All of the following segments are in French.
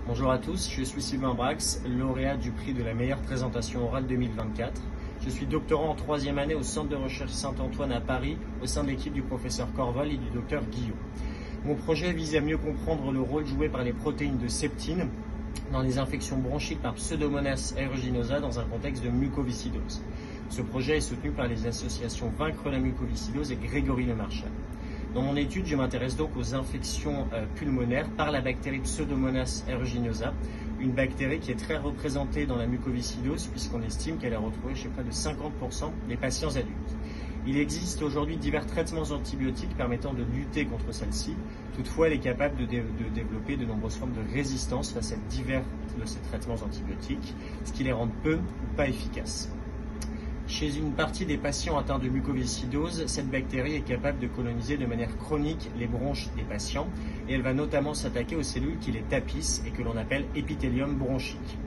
Bonjour à tous, je suis Sylvain Brax, lauréat du prix de la meilleure présentation orale 2024. Je suis doctorant en troisième année au Centre de recherche Saint-Antoine à Paris, au sein de l'équipe du professeur Corval et du docteur Guillot. Mon projet vise à mieux comprendre le rôle joué par les protéines de septine dans les infections bronchiques par Pseudomonas aeruginosa dans un contexte de mucoviscidose. Ce projet est soutenu par les associations Vaincre la mucoviscidose et Grégory Lemarchal. Dans mon étude, je m'intéresse donc aux infections pulmonaires par la bactérie Pseudomonas aeruginosa, une bactérie qui est très représentée dans la mucoviscidose puisqu'on estime qu'elle est retrouvée chez près de 50% des patients adultes. Il existe aujourd'hui divers traitements antibiotiques permettant de lutter contre celle-ci. Toutefois, elle est capable de développer de nombreuses formes de résistance face à divers de ces traitements antibiotiques, ce qui les rend peu ou pas efficaces. Chez une partie des patients atteints de mucoviscidose, cette bactérie est capable de coloniser de manière chronique les bronches des patients et elle va notamment s'attaquer aux cellules qui les tapissent et que l'on appelle épithélium bronchique.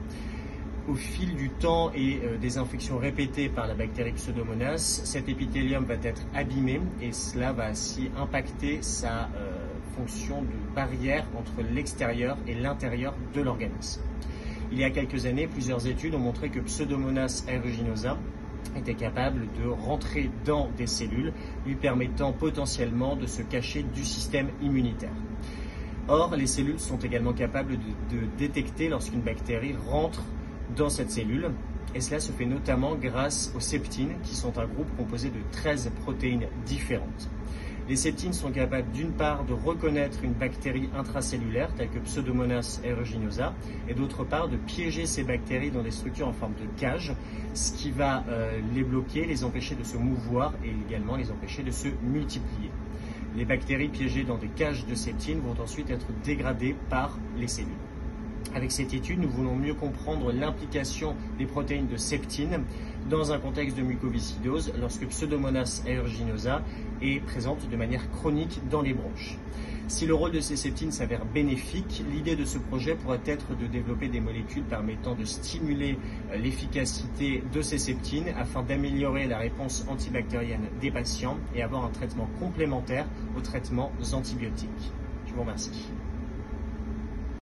Au fil du temps et des infections répétées par la bactérie Pseudomonas, cet épithélium va être abîmé et cela va ainsi impacter sa fonction de barrière entre l'extérieur et l'intérieur de l'organisme. Il y a quelques années, plusieurs études ont montré que Pseudomonas aeruginosa était capable de rentrer dans des cellules, lui permettant potentiellement de se cacher du système immunitaire. Or, les cellules sont également capables de détecter lorsqu'une bactérie rentre dans cette cellule, et cela se fait notamment grâce aux septines, qui sont un groupe composé de 13 protéines différentes. Les septines sont capables d'une part de reconnaître une bactérie intracellulaire telle que Pseudomonas aeruginosa et d'autre part de piéger ces bactéries dans des structures en forme de cage, ce qui va les bloquer, les empêcher de se mouvoir et également les empêcher de se multiplier. Les bactéries piégées dans des cages de septines vont ensuite être dégradées par les cellules. Avec cette étude, nous voulons mieux comprendre l'implication des protéines de septine dans un contexte de mucoviscidose lorsque Pseudomonas aeruginosa est présente de manière chronique dans les bronches. Si le rôle de ces septines s'avère bénéfique, l'idée de ce projet pourrait être de développer des molécules permettant de stimuler l'efficacité de ces septines afin d'améliorer la réponse antibactérienne des patients et avoir un traitement complémentaire aux traitements antibiotiques. Je vous remercie.